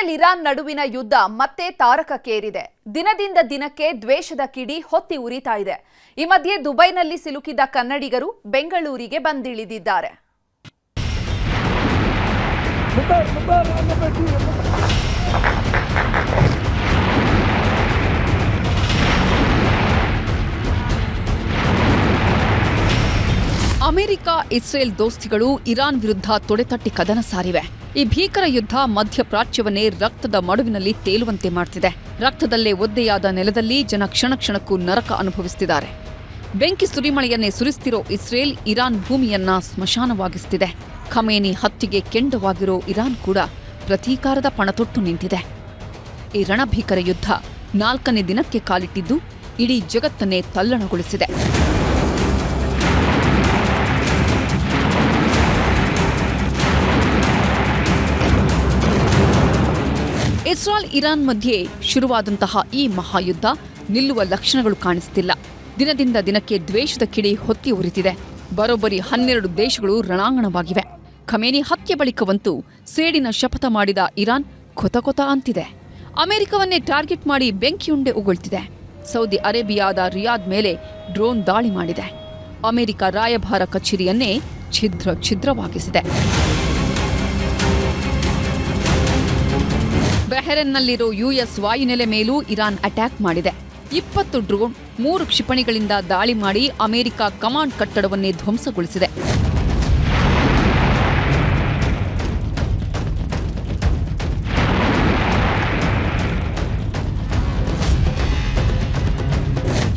Israel Iran ನಡುವಿನ ಯುದ್ಧ ಮತ್ತೆ ತಾರಕಕ್ಕೇರಿದೆ. ದಿನದಿಂದ ದಿನಕ್ಕೆ ದ್ವೇಷದ ಕಿಡಿ ಹೊತ್ತಿ ಉರಿತಾ ಇದೆ. ಈ ಮಧ್ಯೆ ದುಬೈನಲ್ಲಿ ಸಿಲುಕಿದ್ದ ಕನ್ನಡಿಗರು ಬೆಂಗಳೂರಿಗೆ ಬಂದಿಳಿದಿದ್ದಾರೆ. ಅಮೆರಿಕ ಇಸ್ರೇಲ್ ದೋಸ್ತಿಗಳು ಇರಾನ್ ವಿರುದ್ಧ ತೊಡೆತಟ್ಟಿ ಕದನ ಸಾರಿವೆ. ಈ ಭೀಕರ ಯುದ್ಧ ಮಧ್ಯಪ್ರಾಚ್ಯವನ್ನೇ ರಕ್ತದ ಮಡುವಿನಲ್ಲಿ ತೇಲುವಂತೆ ಮಾಡ್ತಿದೆ. ರಕ್ತದಲ್ಲೇ ಒದ್ದೆಯಾದ ನೆಲದಲ್ಲಿ ಜನ ಕ್ಷಣ ಕ್ಷಣಕ್ಕೂ ನರಕ ಅನುಭವಿಸುತ್ತಿದ್ದಾರೆ. ಬೆಂಕಿ ಸುರಿಮಳೆಯನ್ನೇ ಸುರಿಸುತ್ತಿರೋ ಇಸ್ರೇಲ್ ಇರಾನ್ ಭೂಮಿಯನ್ನ ಸ್ಮಶಾನವಾಗಿಸುತ್ತಿದೆ. ಖಮೇನಿ ಹತ್ಯೆಗೆ ಕೆಂಡವಾಗಿರೋ ಇರಾನ್ ಕೂಡ ಪ್ರತೀಕಾರದ ಪಣತೊಟ್ಟು ನಿಂತಿದೆ. ಈ ರಣಭೀಕರ ಯುದ್ಧ 4ನೇ ದಿನಕ್ಕೆ ಕಾಲಿಟ್ಟಿದ್ದು ಇಡೀ ಜಗತ್ತನ್ನೇ ತಲ್ಲಣಗೊಳಿಸಿದೆ. ಇಸ್ರೇಲ್ ಇರಾನ್ ಮಧ್ಯೆ ಶುರುವಾದಂತಹ ಈ ಮಹಾಯುದ್ಧ ನಿಲ್ಲುವ ಲಕ್ಷಣಗಳು ಕಾಣಿಸುತ್ತಿಲ್ಲ. ದಿನದಿಂದ ದಿನಕ್ಕೆ ದ್ವೇಷದ ಕಿಡಿ ಹೊತ್ತಿ ಉರಿತಿದೆ. ಬರೋಬ್ಬರಿ 12 ದೇಶಗಳು ರಣಾಂಗಣವಾಗಿವೆ. ಖಮೇನಿ ಹತ್ಯೆ ಬಳಿಕವಂತೂ ಸೇಡಿನ ಶಪಥ ಮಾಡಿದ ಇರಾನ್ ಕೊತ ಅಂತಿದೆ. ಅಮೆರಿಕವನ್ನೇ ಟಾರ್ಗೆಟ್ ಮಾಡಿ ಬೆಂಕಿಯುಂಡೆ ಉಗುಳ್ತಿದೆ. ಸೌದಿ ಅರೇಬಿಯಾದ ರಿಯಾದ್ ಮೇಲೆ ಡ್ರೋನ್ ದಾಳಿ ಮಾಡಿದೆ. ಅಮೆರಿಕ ರಾಯಭಾರ ಕಚೇರಿಯನ್ನೇ ಛಿದ್ರವಾಗಿಸಿದೆ. ಬಹರೇನ್ನಲ್ಲಿರೋ ಯುಎಸ್ ವಾಯುನೆಲೆ ಮೇಲೂ ಇರಾನ್ ಅಟ್ಯಾಕ್ ಮಾಡಿದೆ. 20 ಡ್ರೋನ್ 3 ಕ್ಷಿಪಣಿಗಳಿಂದ ದಾಳಿ ಮಾಡಿ ಅಮೆರಿಕ ಕಮಾಂಡ್ ಕಟ್ಟಡವನ್ನೇ ಧ್ವಂಸಗೊಳಿಸಿದೆ.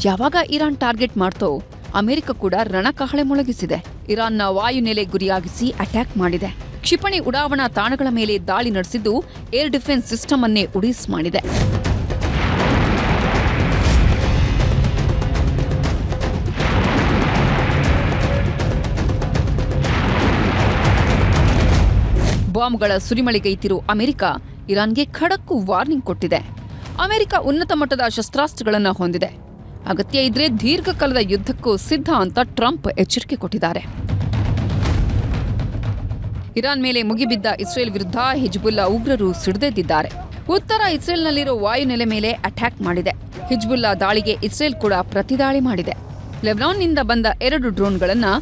ಯಾವಾಗ ಇರಾನ್ ಟಾರ್ಗೆಟ್ ಮಾಡ್ತೋ ಅಮೆರಿಕ ಕೂಡ ರಣಕಹಳೆ ಮೊಳಗಿಸಿದೆ. ಇರಾನ್ನ ವಾಯುನೆಲೆ ಗುರಿಯಾಗಿಸಿ ಅಟ್ಯಾಕ್ ಮಾಡಿದೆ. ಕ್ಷಿಪಣಿ ಉಡಾವಣಾ ತಾಣಗಳ ಮೇಲೆ ದಾಳಿ ನಡೆಸಿದ್ದು ಏರ್ ಡಿಫೆನ್ಸ್ ಸಿಸ್ಟಮ್ ಅನ್ನೇ ಉಡೀಸ್ ಮಾಡಿದೆ. ಬಾಂಬ್ಗಳ ಸುರಿಮಳೆಗೈತಿರೋ ಅಮೆರಿಕ ಇರಾನ್ಗೆ ಖಡಕ್ಕು ವಾರ್ನಿಂಗ್ ಕೊಟ್ಟಿದೆ. ಅಮೆರಿಕ ಉನ್ನತ ಮಟ್ಟದ ಶಸ್ತ್ರಾಸ್ತ್ರಗಳನ್ನು ಹೊಂದಿದೆ. ಅಗತ್ಯ ಇದ್ರೆ ದೀರ್ಘಕಾಲದ ಯುದ್ಧಕ್ಕೂ ಸಿದ್ಧ ಅಂತ ಟ್ರಂಪ್ ಎಚ್ಚರಿಕೆ ಕೊಟ್ಟಿದ್ದಾರೆ. ಇರಾನ್ ಮೇಲೆ ಮುಗಿಬಿದ್ದ ಇಸ್ರೇಲ್ ವಿರುದ್ಧ ಹಿಜ್ಬುಲ್ಲಾ ಉಗ್ರರು ಸಿಡಿದೆದ್ದಿದ್ದಾರೆ. ಉತ್ತರ ಇಸ್ರೇಲ್ನಲ್ಲಿರೋ ವಾಯುನೆಲೆ ಮೇಲೆ ಅಟ್ಯಾಕ್ ಮಾಡಿದೆ. ಹಿಜ್ಬುಲ್ಲಾ ದಾಳಿಗೆ ಇಸ್ರೇಲ್ ಕೂಡ ಪ್ರತಿದಾಳಿ ಮಾಡಿದೆ. ಲೆಬನಾನ್ನಿಂದ ಬಂದ 2 ಡ್ರೋನ್ಗಳನ್ನು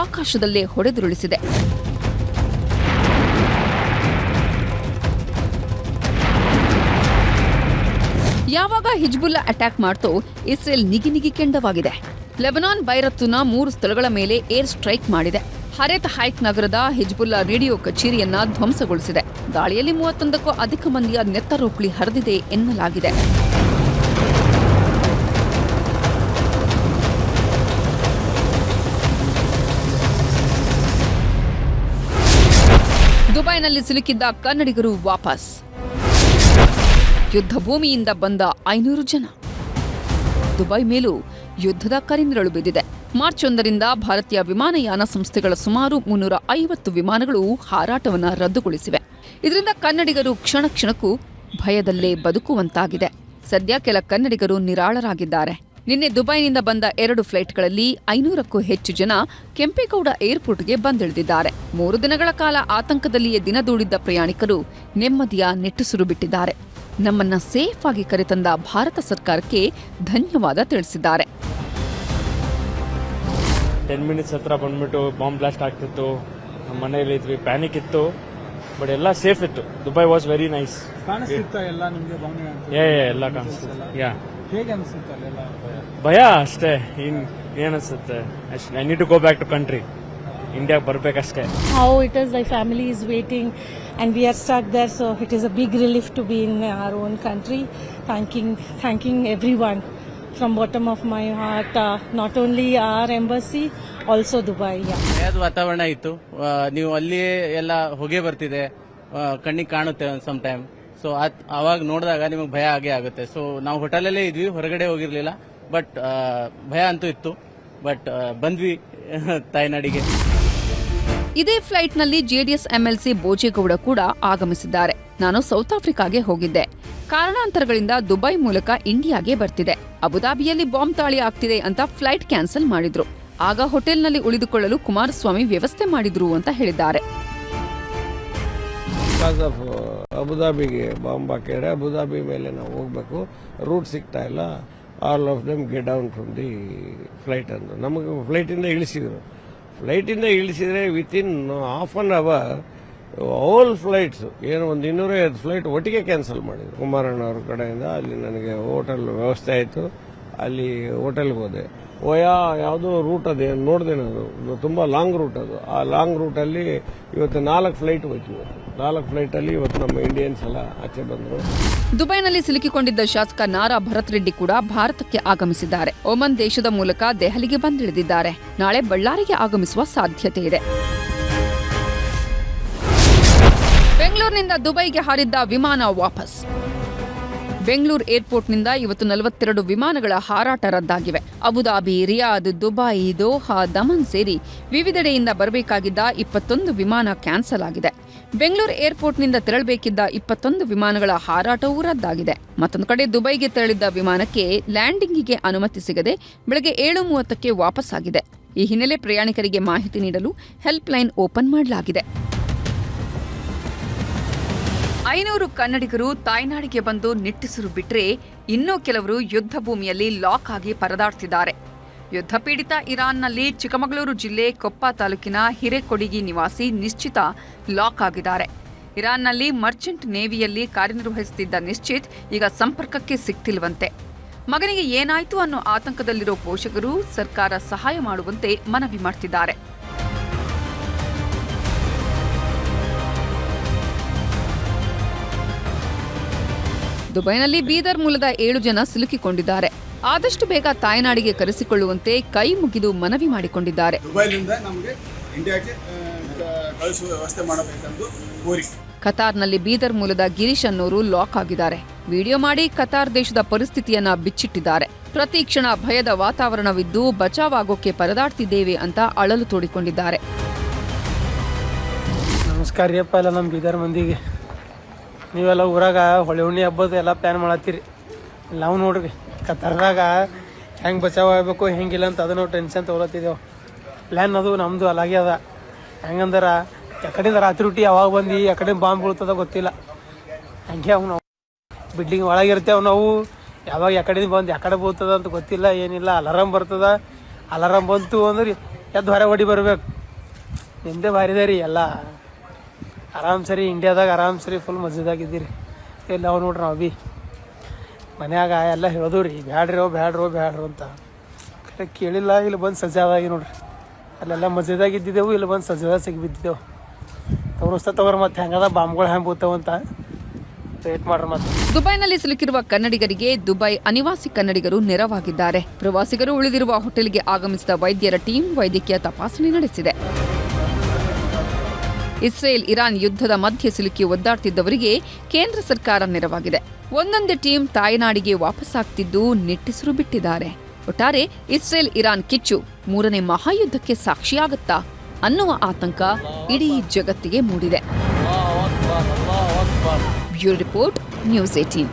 ಆಕಾಶದಲ್ಲೇ ಹೊಡೆದುರುಳಿಸಿದೆ. ಯಾವಾಗ ಹಿಜ್ಬುಲ್ಲಾ ಅಟ್ಯಾಕ್ ಮಾಡ್ತೋ ಇಸ್ರೇಲ್ ನಿಗಿ ಕೆಂಡವಾಗಿದೆ. ಲೆಬನಾನ್ ಬೈರತ್ತುನ 3 ಸ್ಥಳಗಳ ಮೇಲೆ ಏರ್ ಸ್ಟ್ರೈಕ್ ಮಾಡಿದೆ. ಹರೇತ್ ಹೈಟ್ ನಗರದ ಹಿಜ್ಬುಲ್ಲಾ ರೇಡಿಯೋ ಕಚೇರಿಯನ್ನ ಧ್ವಂಸಗೊಳಿಸಿದೆ. ದಾಳಿಯಲ್ಲಿ 31ಕ್ಕೂ ಅಧಿಕ ಮಂದಿಯ ನೆತ್ತರೋಕ್ಳಿ ಹರಿದಿದೆ ಎನ್ನಲಾಗಿದೆ. ದುಬೈನಲ್ಲಿ ಸಿಲುಕಿದ್ದ ಕನ್ನಡಿಗರು ವಾಪಸ್. ಯುದ್ಧ ಭೂಮಿಯಿಂದ ಬಂದ 500 ಜನ. ದುಬೈ ಮೇಲೂ ಯುದ್ಧದ ಕರಿಂದರಳು ಬಿದ್ದಿದೆ. ಮಾರ್ಚ್ 1ರಿಂದ ಭಾರತೀಯ ವಿಮಾನಯಾನ ಸಂಸ್ಥೆಗಳ ಸುಮಾರು 350 ವಿಮಾನಗಳು ಹಾರಾಟವನ್ನು ರದ್ದುಗೊಳಿಸಿವೆ. ಇದರಿಂದ ಕನ್ನಡಿಗರು ಕ್ಷಣ ಕ್ಷಣಕ್ಕೂ ಭಯದಲ್ಲೇ ಬದುಕುವಂತಾಗಿದೆ. ಸದ್ಯ ಕೆಲ ಕನ್ನಡಿಗರು ನಿರಾಳರಾಗಿದ್ದಾರೆ. ನಿನ್ನೆ ದುಬೈನಿಂದ ಬಂದ 2 ಫ್ಲೈಟ್ಗಳಲ್ಲಿ 500ಕ್ಕೂ ಹೆಚ್ಚು ಜನ ಕೆಂಪೇಗೌಡ ಏರ್ಪೋರ್ಟ್ಗೆ ಬಂದಿಳಿದಿದ್ದಾರೆ. 3 ದಿನಗಳ ಕಾಲ ಆತಂಕದಲ್ಲಿಯೇ ದಿನ ದೂಡಿದ್ದ ಪ್ರಯಾಣಿಕರು ನೆಮ್ಮದಿಯ ನಿಟ್ಟುಸಿರು ಬಿಟ್ಟಿದ್ದಾರೆ. ನಮ್ಮನ್ನ ಸೇಫ್ ಆಗಿ ಕರೆತಂದ ಭಾರತ ಸರ್ಕಾರಕ್ಕೆ ಧನ್ಯವಾದ ತಿಳಿಸಿದ್ದಾರೆ. 10 ಮಿನಿಟ್ಸ್ ಹತ್ರ ಬಂದ್ಬಿಟ್ಟು ಬಾಂಬ್ ಬ್ಲಾಸ್ಟ್ ಆಗ್ತಿತ್ತು. ನಮ್ಮ ಮನೆಯಲ್ಲಿ ಇದ್ವಿ, ಪ್ಯಾನಿಕ್ ಇತ್ತು, ಬಟ್ ಎಲ್ಲ ಸೇಫ್ ಇತ್ತು. Dubai was very nice. ಎಲ್ಲ ಕಾಣಿಸ್ತಿತ್ತು. ಹೇಗೆ ಅನಿಸುತ್ತೆ? ಭಯ ಅಷ್ಟೇ, ಏನನ್ಸುತ್ತೆ, I need to go back to country. ಇಂಡಿಯಾಗೆ ಬರ್ಬೇಕಷ್ಟೇ. How it is, my family is waiting and we are stuck there, so it is a big relief to be in our own country. Thanking everyone from bottom of my heart, not only our embassy, also Dubai. ಭಯದ ವಾತಾವರಣ ಇತ್ತು. ನೀವು ಅಲ್ಲಿ ಎಲ್ಲ ಹೊಗೆ ಬರ್ತಿದೆ, ಕಣ್ಣಿಗೆ ಕಾಣುತ್ತೆ ಸಮ್ ಟೈಮ್. ಸೊ ಅವಾಗ ನೋಡಿದಾಗ ನಿಮಗೆ ಭಯ ಆಗೇ ಆಗುತ್ತೆ. ಸೊ ನಾವು ಹೋಟೆಲಲ್ಲೇ ಇದ್ವಿ, ಹೊರಗಡೆ ಹೋಗಿರ್ಲಿಲ್ಲ. ಬಟ್ ಭಯ ಅಂತೂ ಇತ್ತು. ಬಟ್ ಬಂದ್ವಿ ತಾಯ್ನಾಡಿಗೆ. ಇದೇ ಫ್ಲೈಟ್ನಲ್ಲಿ ಜೆಡಿಎಸ್ ಎಂಎಲ್ಸಿ ಬೋಜೇಗೌಡ ಕೂಡ ಆಗಮಿಸಿದ್ದಾರೆ. ನಾನು ಸೌತ್ ಆಫ್ರಿಕಾಗೆ ಹೋಗಿದ್ದೆ. ಕಾರಣಾಂತರಗಳಿಂದ ದುಬೈ ಮೂಲಕ ಇಂಡಿಯಾಗೆ ಬರ್ತಿದೆ. ಅಬುದಾಬಿಯಲ್ಲಿ ಬಾಂಬ್ ದಾಳಿ ಆಗ್ತಿದೆ ಅಂತ ಫ್ಲೈಟ್ ಕ್ಯಾನ್ಸಲ್ ಮಾಡಿದ್ರು. ಆಗ ಹೋಟೆಲ್ನಲ್ಲಿ ಉಳಿದುಕೊಳ್ಳಲು ಕುಮಾರಸ್ವಾಮಿ ವ್ಯವಸ್ಥೆ ಮಾಡಿದ್ರು ಅಂತ ಹೇಳಿದ್ದಾರೆ. Because of ಅಬುದಾಬಿಗೆ ಬಾಂಬ್ ಹಾಕಿದ್ರೆ ಅಬುದಾಬಿ ಮೇಲೆ ನಾವು ಹೋಗಬೇಕು, ರೂಟ್ ಸಿಗ್ತಾ ಇಲ್ಲ. All of them get down from the flight ಅಂದು ನಮಗೆ ಫ್ಲೈಟಿಂದ ಇಳಿಸಿದರು. ಫ್ಲೈಟಿಂದ ಇಳಿಸಿದರೆ within half an hour all flights ಏನು ಒಂದು 250 ಫ್ಲೈಟ್ ಒಟ್ಟಿಗೆ ಕ್ಯಾನ್ಸಲ್ ಮಾಡಿದರು. ಕುಮಾರಣ್ಣ ಅವ್ರ ಕಡೆಯಿಂದ ಅಲ್ಲಿ ನನಗೆ ಹೋಟೆಲ್ ವ್ಯವಸ್ಥೆ ಆಯಿತು. ಅಲ್ಲಿ ಹೋಟೆಲ್ಗೆ ಹೋದೆ. ಯಾವುದೋ ರೂಟ್ ಅದೇ ನೋಡಿದೆ ನಾನು, ತುಂಬ ಲಾಂಗ್ ರೂಟ್ ಅದು. ಆ ಲಾಂಗ್ ರೂಟಲ್ಲಿ ಇವತ್ತು 4 ಫ್ಲೈಟ್ ಹೋಯ್ತು. 4 ಫ್ಲೈಟಲ್ಲಿ ಇವತ್ತು ನಮ್ಮ ಇಂಡಿಯನ್ಸ್ ಎಲ್ಲ ಆಚೆ ಬಂದರು. ದುಬೈನಲ್ಲಿ ಸಿಲುಕಿಕೊಂಡಿದ್ದ ಶಾಸಕ ನಾರಾ ಭರತ್ ರೆಡ್ಡಿ ಕೂಡ ಭಾರತಕ್ಕೆ ಆಗಮಿಸಿದ್ದಾರೆ. ಒಮನ್ ದೇಶದ ಮೂಲಕ ದೆಹಲಿಗೆ ಬಂದಿಳಿದಿದ್ದಾರೆ. ನಾಳೆ ಬಳ್ಳಾರಿಗೆ ಆಗಮಿಸುವ ಸಾಧ್ಯತೆ ಇದೆ. ಬೆಂಗಳೂರಿನಿಂದ ದುಬೈಗೆ ಹಾರಿದ್ದ ವಿಮಾನ ವಾಪಸ್. ಬೆಂಗಳೂರು ಏರ್ಪೋರ್ಟ್ನಿಂದ ಇವತ್ತು 42 ವಿಮಾನಗಳ ಹಾರಾಟ ರದ್ದಾಗಿವೆ. Abu Dhabi, Riyadh, Dubai, Doha, Dammam ಸೇರಿ ವಿವಿಧೆಡೆಯಿಂದ ಬರಬೇಕಾಗಿದ್ದ 21 ವಿಮಾನ ಕ್ಯಾನ್ಸಲ್ ಆಗಿದೆ. ಬೆಂಗಳೂರು ಏರ್ಪೋರ್ಟ್ನಿಂದ ತೆರಳಬೇಕಿದ್ದ 21 ವಿಮಾನಗಳ ಹಾರಾಟವೂ ರದ್ದಾಗಿದೆ. ಮತ್ತೊಂದು ಕಡೆ ದುಬೈಗೆ ತೆರಳಿದ್ದ ವಿಮಾನಕ್ಕೆ ಲ್ಯಾಂಡಿಂಗಿಗೆ ಅನುಮತಿ ಸಿಗದೆ ಬೆಳಗ್ಗೆ 7:30ಕ್ಕೆ ವಾಪಸ್ಸಾಗಿದೆ. ಈ ಹಿನ್ನೆಲೆ ಪ್ರಯಾಣಿಕರಿಗೆ ಮಾಹಿತಿ ನೀಡಲು ಹೆಲ್ಪ್ ಲೈನ್ ಓಪನ್ ಮಾಡಲಾಗಿದೆ. 500 ಕನ್ನಡಿಗರು ತಾಯ್ನಾಡಿಗೆ ಬಂದು ನಿಟ್ಟುಸಿರು ಬಿಟ್ರೆ ಇನ್ನೂ ಕೆಲವರು ಯುದ್ಧ ಭೂಮಿಯಲ್ಲಿ ಲಾಕ್ ಆಗಿ ಪರದಾಡ್ತಿದ್ದಾರೆ. ಯುದ್ಧ ಪೀಡಿತ ಇರಾನ್ನಲ್ಲಿ ಚಿಕ್ಕಮಗಳೂರು ಜಿಲ್ಲೆ ಕೊಪ್ಪ ತಾಲೂಕಿನ ಹಿರೇಕೊಡಿಗಿ ನಿವಾಸಿ ನಿಶ್ಚಿತ ಲಾಕ್ ಆಗಿದ್ದಾರೆ. ಇರಾನ್ನಲ್ಲಿ ಮರ್ಚೆಂಟ್ ನೇವಿಯಲ್ಲಿ ಕಾರ್ಯನಿರ್ವಹಿಸುತ್ತಿದ್ದ ನಿಶ್ಚಿತ್ ಈಗ ಸಂಪರ್ಕಕ್ಕೆ ಸಿಗ್ತಿಲ್ವಂತೆ. ಮಗನಿಗೆ ಏನಾಯ್ತು ಅನ್ನೋ ಆತಂಕದಲ್ಲಿರೋ ಪೋಷಕರು ಸರ್ಕಾರ ಸಹಾಯ ಮಾಡುವಂತೆ ಮನವಿ ಮಾಡ್ತಿದ್ದಾರೆ. ದುಬೈನಲ್ಲಿ ಬೀದರ್ ಮೂಲದ 7 ಜನ ಸಿಲುಕಿಕೊಂಡಿದ್ದಾರೆ. ಆದಷ್ಟು ಬೇಗ ತಾಯ್ನಾಡಿಗೆ ಕರೆಸಿಕೊಳ್ಳುವಂತೆ ಕೈ ಮುಗಿದು ಮನವಿ ಮಾಡಿಕೊಂಡಿದ್ದಾರೆ. ದುಬೈನಿಂದ ನಮಗೆ ಇಂಡಿಯಾಗೆ ಕಳಿಸುವ ವ್ಯವಸ್ಥೆ ಮಾಡಬೇಕೆಂದು ಕೋರಿಕೆ. ಕತಾರ್ನಲ್ಲಿ ಬೀದರ್ ಮೂಲದ ಗಿರೀಶ್ ಅನ್ನೋರು ಲಾಕ್ ಆಗಿದ್ದಾರೆ. ವಿಡಿಯೋ ಮಾಡಿ ಕತಾರ್ ದೇಶದ ಪರಿಸ್ಥಿತಿಯನ್ನ ಬಿಚ್ಚಿಟ್ಟಿದ್ದಾರೆ. ಪ್ರತಿ ಕ್ಷಣ ಭಯದ ವಾತಾವರಣವಿದ್ದು ಬಚಾವಾಗೋಕೆ ಪರದಾಡ್ತಿದ್ದೇವೆ ಅಂತ ಅಳಲು ತೋಡಿಕೊಂಡಿದ್ದಾರೆ. ನಮಸ್ಕಾರ ರೀ ಅಪ್ಪ ಎಲ್ಲ ನಮ್ಮ ಬೀದರ್ ಮಂದಿಗೆ. ನೀವೆಲ್ಲ ಊರಾಗ ಹೊಳೆ ಹುಣ್ಣಿ ಹಬ್ಬದ ಎಲ್ಲ ಪ್ಲ್ಯಾನ್ ಮಾಡತ್ತೀರಿ. ನಾವು ನೋಡ್ರಿ ಕತಾರ್ದಾಗ ಹೆಂಗೆ ಬಚಾವ್ ಆಗಬೇಕು ಹೆಂಗಿಲ್ಲ ಅಂತ ಅದನ್ನು ಟೆನ್ಷನ್ ತೊಗೊಳತ್ತಿದ್ದೇವೆ. ಪ್ಲ್ಯಾನ್ ಅದು ನಮ್ಮದು ಅಲಾಗೆ ಅದ. ಹೆಂಗಂದ್ರೆ ಎಕಡೆಯಿಂದ ರಾತ್ರಿ ಹುಟ್ಟಿ ಯಾವಾಗ ಬಂದು ಎಕಡೆ ಬಾಂಬ್ ಬೀಳ್ತದ ಗೊತ್ತಿಲ್ಲ. ಹಂಗೆ ಅವು ನಾವು ಬಿಲ್ಡಿಂಗ್ ಒಳಗಿರ್ತೇವೆ. ನಾವು ಯಾವಾಗ ಎಕಡೆಯಿಂದ ಬಂದು ಎಕಡೆ ಬೀಳ್ತದ ಅಂತ ಗೊತ್ತಿಲ್ಲ, ಏನಿಲ್ಲ. ಅಲಾರಾಮ್ ಬರ್ತದ. ಅಲಾರಾಮ್ ಬಂತು ಅಂದ್ರೆ ಎದ್ದು ಹೊರ ಹೊಡಿ ಬರ್ಬೇಕು. ನಿಮ್ಮದೇ ಭಾರಿದೆ ರೀ ಎಲ್ಲ. ಆರಾಮ್ ಸರಿ ಇಂಡಿಯಾದಾಗ ಆರಾಮ್ ಸರಿ ಫುಲ್ ಮಜದಾಗಿದ್ದೀರಿ. ಎಲ್ಲ ನಾವು ನೋಡ್ರಿ ನಾವು ಭೀ ಮನ್ಯಾಗ ಎಲ್ಲ ಹೇಳೋದು ರೀ ಬ್ಯಾಡ್ರಿ ಬ್ಯಾಡ್ರು ಅಂತ. ಕರೆ ಕೇಳಿಲ್ಲ. ಇಲ್ಲಿ ಬಂದು ಸಜ್ಜಾದಾಗಿ ನೋಡ್ರಿ ಅಲ್ಲೆಲ್ಲ ಮಜದಾಗಿದ್ದಿದ್ದೆವು. ಇಲ್ಲಿ ಬಂದು ಸಜ್ಜಾದಾಗ ಸಿಗಿ ಬಿದ್ದಿದ್ದೆವು. ತೋರಿಸ್ತಾ ಮತ್ತೆ ಹೆಂಗದ ಬಾಂಬ್ಗಳು ಹೆಂಗೆ ಬೀಳ್ತಾವಂತ ವೇಟ್ ಮಾಡ್ರಿ. ಮತ್ತೆ ದುಬೈನಲ್ಲಿ ಸಿಲುಕಿರುವ ಕನ್ನಡಿಗರಿಗೆ ದುಬೈ ಅನಿವಾಸಿ ಕನ್ನಡಿಗರು ನೆರವಾಗಿದ್ದಾರೆ. ಪ್ರವಾಸಿಗರು ಉಳಿದಿರುವ ಹೋಟೆಲ್ಗೆ ಆಗಮಿಸಿದ ವೈದ್ಯರ ಟೀಮ್ ವೈದ್ಯಕೀಯ ತಪಾಸಣೆ ನಡೆಸಿದೆ. ಇಸ್ರೇಲ್ ಇರಾನ್ ಯುದ್ಧದ ಮಧ್ಯೆ ಸಿಲುಕಿ ಒದ್ದಾಡ್ತಿದ್ದವರಿಗೆ ಕೇಂದ್ರ ಸರ್ಕಾರ ನೆರವಾಗಿದೆ. ಒಂದೊಂದೇ ಟೀಮ್ ತಾಯ್ನಾಡಿಗೆ ವಾಪಸ್ಸಾಗ್ತಿದ್ದು ನಿಟ್ಟುಸಿರು ಬಿಟ್ಟಿದ್ದಾರೆ. ಒಟ್ಟಾರೆ ಇಸ್ರೇಲ್ ಇರಾನ್ ಕಿಚ್ಚು 3ನೇ ಮಹಾಯುದ್ಧಕ್ಕೆ ಸಾಕ್ಷಿಯಾಗುತ್ತಾ ಅನ್ನುವ ಆತಂಕ ಇಡೀ ಜಗತ್ತಿಗೆ ಮೂಡಿದೆ. Bureau report, news 18.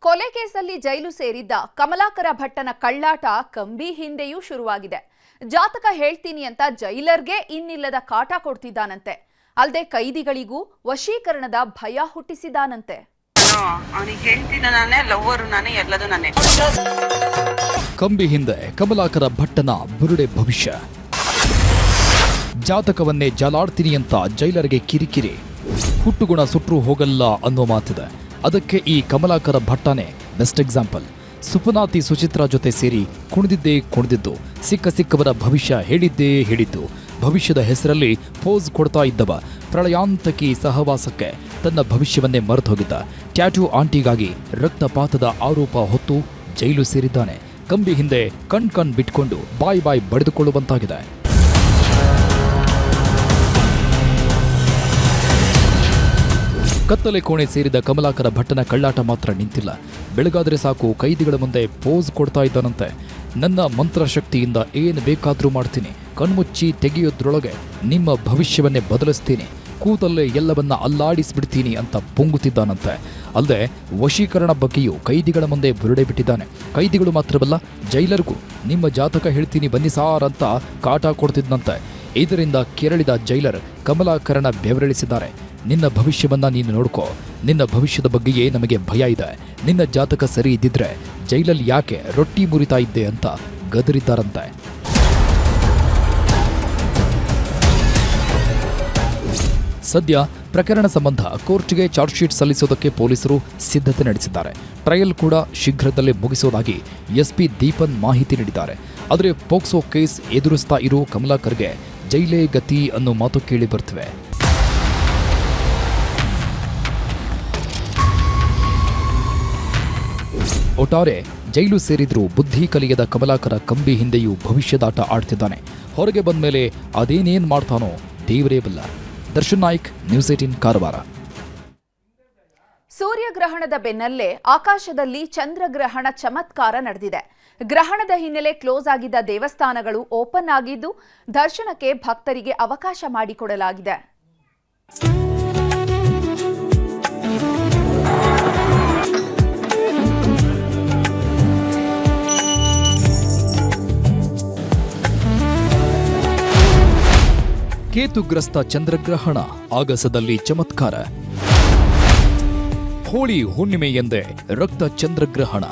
ಕೊಲೆ ಕೇಸಲ್ಲಿ ಜೈಲು ಸೇರಿದ್ದ ಕಮಲಾಕರ ಭಟ್ಟನ ಕಳ್ಳಾಟ ಕಂಬಿ ಹಿಂದೆಯೂ ಶುರುವಾಗಿದೆ. ಜಾತಕ ಹೇಳ್ತೀನಿ ಅಂತ ಜೈಲರ್ಗೆ ಇನ್ನಿಲ್ಲದ ಕಾಟ ಕೊಡ್ತಿದ್ದಾನಂತೆ. ಅಲ್ಲದೆ ಕೈದಿಗಳಿಗೂ ವಶೀಕರಣದ ಭಯ ಹುಟ್ಟಿಸಿದಾನಂತೆ. ಕಂಬಿ ಹಿಂದೆ ಕಮಲಾಕರ ಭಟ್ಟನ ಬುರುಡೆ ಭವಿಷ್ಯ. ಜಾತಕವನ್ನೇ ಜಾಲಾಡ್ತೀನಿ ಅಂತ ಜೈಲರ್ಗೆ ಕಿರಿಕಿರಿ. ಹುಟ್ಟುಗುಣ ಸುಟ್ರೂ ಹೋಗಲ್ಲ ಅನ್ನೋ ಮಾತಿದೆ. ಅದಕ್ಕೆ ಈ ಕಮಲಾಕರ ಭಟ್ಟನೇ ಬೆಸ್ಟ್ ಎಕ್ಸಾಂಪಲ್. ಸುಪನಾತಿ ಸುಚಿತ್ರಾ ಜೊತೆ ಸೇರಿ ಕುಣಿದಿದ್ದು ಸಿಕ್ಕವರ ಭವಿಷ್ಯ ಹೇಳಿದ್ದು. ಭವಿಷ್ಯದ ಹೆಸರಲ್ಲಿ ಪೋಸ್ ಕೊಡ್ತಾ ಇದ್ದವ ಪ್ರಳಯಾಂತಕಿ ಸಹವಾಸಕ್ಕೆ ತನ್ನ ಭವಿಷ್ಯವನ್ನೇ ಮರೆತು ಹೋಗಿದ್ದ. ಟ್ಯಾಟೂ ಆಂಟಿಗಾಗಿ ರಕ್ತಪಾತದ ಆರೋಪ ಹೊತ್ತು ಜೈಲು ಸೇರಿದ್ದಾನೆ. ಕಂಬಿ ಹಿಂದೆ ಕಣ್ ಬಿಟ್ಕೊಂಡು ಬಾಯಿ ಬಡಿದುಕೊಳ್ಳುವಂತಾಗಿದೆ. ಕತ್ತಲೆ ಕೋಣೆ ಸೇರಿದ ಕಮಲಾಕರ ಭಟ್ಟನ ಕಳ್ಳಾಟ ಮಾತ್ರ ನಿಂತಿಲ್ಲ. ಬೆಳಗಾದ್ರೆ ಸಾಕು ಕೈದಿಗಳ ಮುಂದೆ ಪೋಸ್ ಕೊಡ್ತಾ ಇದ್ದಾನಂತೆ. ನನ್ನ ಮಂತ್ರಶಕ್ತಿಯಿಂದ ಏನು ಬೇಕಾದರೂ ಮಾಡ್ತೀನಿ, ಕಣ್ಮುಚ್ಚಿ ತೆಗೆಯೋದ್ರೊಳಗೆ ನಿಮ್ಮ ಭವಿಷ್ಯವನ್ನೇ ಬದಲಿಸ್ತೀನಿ, ಕೂತಲ್ಲೇ ಎಲ್ಲವನ್ನ ಅಲ್ಲಾಡಿಸ್ಬಿಡ್ತೀನಿ ಅಂತ ಪೊಂಗುತ್ತಿದ್ದಾನಂತೆ. ಅಲ್ಲದೆ ವಶೀಕರಣ ಬಗ್ಗೆಯೂ ಕೈದಿಗಳ ಮುಂದೆ ಬುರುಡೆ ಬಿಟ್ಟಿದ್ದಾನೆ. ಕೈದಿಗಳು ಮಾತ್ರವಲ್ಲ, ಜೈಲರ್ಗೂ ನಿಮ್ಮ ಜಾತಕ ಹೇಳ್ತೀನಿ ಬನ್ನಿ ಸಾರ್ ಅಂತ ಕಾಟ ಕೊಡ್ತಿದ್ದಂತೆ. ಇದರಿಂದ ಕೆರಳಿದ ಜೈಲರ್ ಕಮಲಾಕರನ ಬೆವರಿಳಿಸಿದ್ದಾರೆ. ನಿನ್ನ ಭವಿಷ್ಯವನ್ನ ನೀನು ನೋಡ್ಕೋ. ನಿನ್ನ ಭವಿಷ್ಯದ ಬಗ್ಗೆಯೇ ನಮಗೆ ಭಯ ಇದೆ. ನಿನ್ನ ಜಾತಕ ಸರಿ ಇದ್ದಿದ್ರೆ ಜೈಲಲ್ಲಿ ಯಾಕೆ ರೊಟ್ಟಿ ಮುರಿತಾ ಇದ್ದೆ ಅಂತ ಗದರಿದ್ದಾರಂತೆ. ಸದ್ಯ ಪ್ರಕರಣ ಸಂಬಂಧ ಕೋರ್ಟ್ಗೆ ಚಾರ್ಜ್ ಶೀಟ್ ಸಲ್ಲಿಸೋದಕ್ಕೆ ಪೊಲೀಸರು ಸಿದ್ಧತೆ ನಡೆಸಿದ್ದಾರೆ. ಟ್ರಯಲ್ ಕೂಡ ಶೀಘ್ರದಲ್ಲೇ ಮುಗಿಸೋದಾಗಿ ಎಸ್ಪಿ ದೀಪನ್ ಮಾಹಿತಿ ನೀಡಿದ್ದಾರೆ. ಆದರೆ ಪೋಕ್ಸೋ ಕೇಸ್ ಎದುರಿಸ್ತಾ ಇರೋ ಕಮಲಾಕರ್ಗೆ ಜೈಲೇ ಗತಿ ಅನ್ನೋ ಮಾತು ಕೇಳಿ ಬರ್ತಿವೆ. ಒಟ್ಟಾರೆ ಜೈಲು ಸೇರಿದ್ರೂ ಬುದ್ಧಿ ಕಲಿಯದ ಕಮಲಾಕರ ಕಂಬಿ ಹಿಂದೆಯೂ ಭವಿಷ್ಯದಾಟ ಆಡ್ತಿದ್ದಾನೆ. ಹೊರಗೆ ಬಂದ ಮೇಲೆ ಅದೇನೇನ್ ಮಾಡ್ತಾನೋ ದೇವರೇ ಬಲ್ಲ. ದರ್ಶನ್ ನಾಯ್ಕ್, ನ್ಯೂಸ್ 18 ಕಾರವಾರ. ಸೂರ್ಯಗ್ರಹಣದ ಬೆನ್ನಲ್ಲೇ ಆಕಾಶದಲ್ಲಿ ಚಂದ್ರಗ್ರಹಣ ಚಮತ್ಕಾರ ನಡೆದಿದೆ. ಗ್ರಹಣದ ಹಿನ್ನೆಲೆ ಕ್ಲೋಸ್ ಆಗಿದ್ದ ದೇವಸ್ಥಾನಗಳು ಓಪನ್ ಆಗಿದ್ದು ದರ್ಶನಕ್ಕೆ ಭಕ್ತರಿಗೆ ಅವಕಾಶ ಮಾಡಿಕೊಡಲಾಗಿದೆ. ಕೇತುಗ್ರಸ್ತ ಚಂದ್ರಗ್ರಹಣ, ಆಗಸದಲ್ಲಿ ಚಮತ್ಕಾರ. ಹೋಳಿ ಹುಣ್ಣಿಮೆ ಎಂದೇ ರಕ್ತ ಚಂದ್ರಗ್ರಹಣ.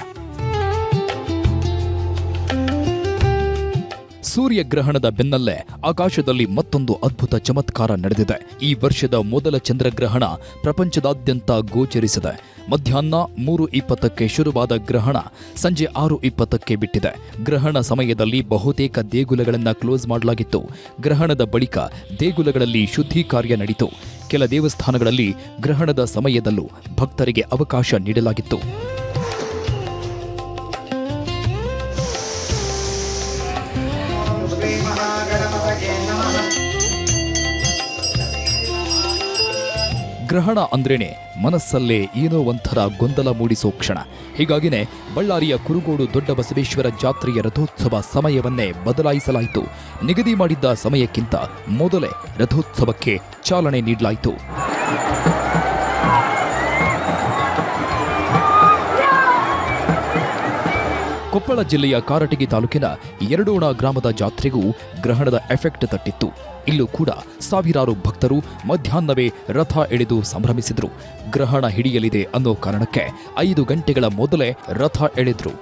ಸೂರ್ಯಗ್ರಹಣದ ಬೆನ್ನಲ್ಲೇ ಆಕಾಶದಲ್ಲಿ ಮತ್ತೊಂದು ಅದ್ಭುತ ಚಮತ್ಕಾರ ನಡೆದಿದೆ. ಈ ವರ್ಷದ ಮೊದಲ ಚಂದ್ರಗ್ರಹಣ ಪ್ರಪಂಚದಾದ್ಯಂತ ಗೋಚರಿಸಿದೆ. ಮಧ್ಯಾಹ್ನ 3:20ಕ್ಕೆ ಶುರುವಾದ ಗ್ರಹಣ ಸಂಜೆ 6:20ಕ್ಕೆ ಬಿಟ್ಟಿದೆ. ಗ್ರಹಣ ಸಮಯದಲ್ಲಿ ಬಹುತೇಕ ದೇಗುಲಗಳನ್ನು ಕ್ಲೋಸ್ ಮಾಡಲಾಗಿತ್ತು. ಗ್ರಹಣದ ಬಳಿಕ ದೇಗುಲಗಳಲ್ಲಿ ಶುದ್ಧಿ ಕಾರ್ಯ ನಡೆಯಿತು. ಕೆಲ ದೇವಸ್ಥಾನಗಳಲ್ಲಿ ಗ್ರಹಣದ ಸಮಯದಲ್ಲೂ ಭಕ್ತರಿಗೆ ಅವಕಾಶ ನೀಡಲಾಗಿತ್ತು. ಗ್ರಹಣ ಅಂದ್ರೇನೆ ಮನಸ್ಸಲ್ಲೇ ಏನೋ ಒಂಥರ ಗೊಂದಲ ಮೂಡಿಸೋ ಕ್ಷಣ. ಹೀಗಾಗಿನೇ ಬಳ್ಳಾರಿಯ ಕುರುಗೋಡು ದೊಡ್ಡ ಬಸವೇಶ್ವರ ಜಾತ್ರೆಯ ರಥೋತ್ಸವ ಸಮಯವನ್ನೇ ಬದಲಾಯಿಸಲಾಯಿತು. ನಿಗದಿ ಮಾಡಿದ್ದ ಸಮಯಕ್ಕಿಂತ ಮೊದಲೇ ರಥೋತ್ಸವಕ್ಕೆ ಚಾಲನೆ ನೀಡಲಾಯಿತು. ಕೊಪ್ಪಳ ಜಿಲ್ಲೆಯ ಕಾರಟಗಿ ತಾಲೂಕಿನ ಎರಡೋಣ ಗ್ರಾಮದ ಜಾತ್ರೆಗೂ ಗ್ರಹಣದ ಎಫೆಕ್ಟ್ ತಟ್ಟಿತ್ತು. ಇಲ್ಲೂ ಕೂಡ ಸಾವಿರಾರು ಭಕ್ತರು ಮಧ್ಯಾಹ್ನವೇ ರಥ ಎಳೆದು ಸಂಭ್ರಮಿಸಿದ್ರು. ಗ್ರಹಣ ಹಿಡಿಯಲಿದೆ ಅನ್ನೋ ಕಾರಣಕ್ಕೆ 5 ಗಂಟೆಗಳ ಮೊದಲೇ ರಥ ಎಳೆದ್ರು.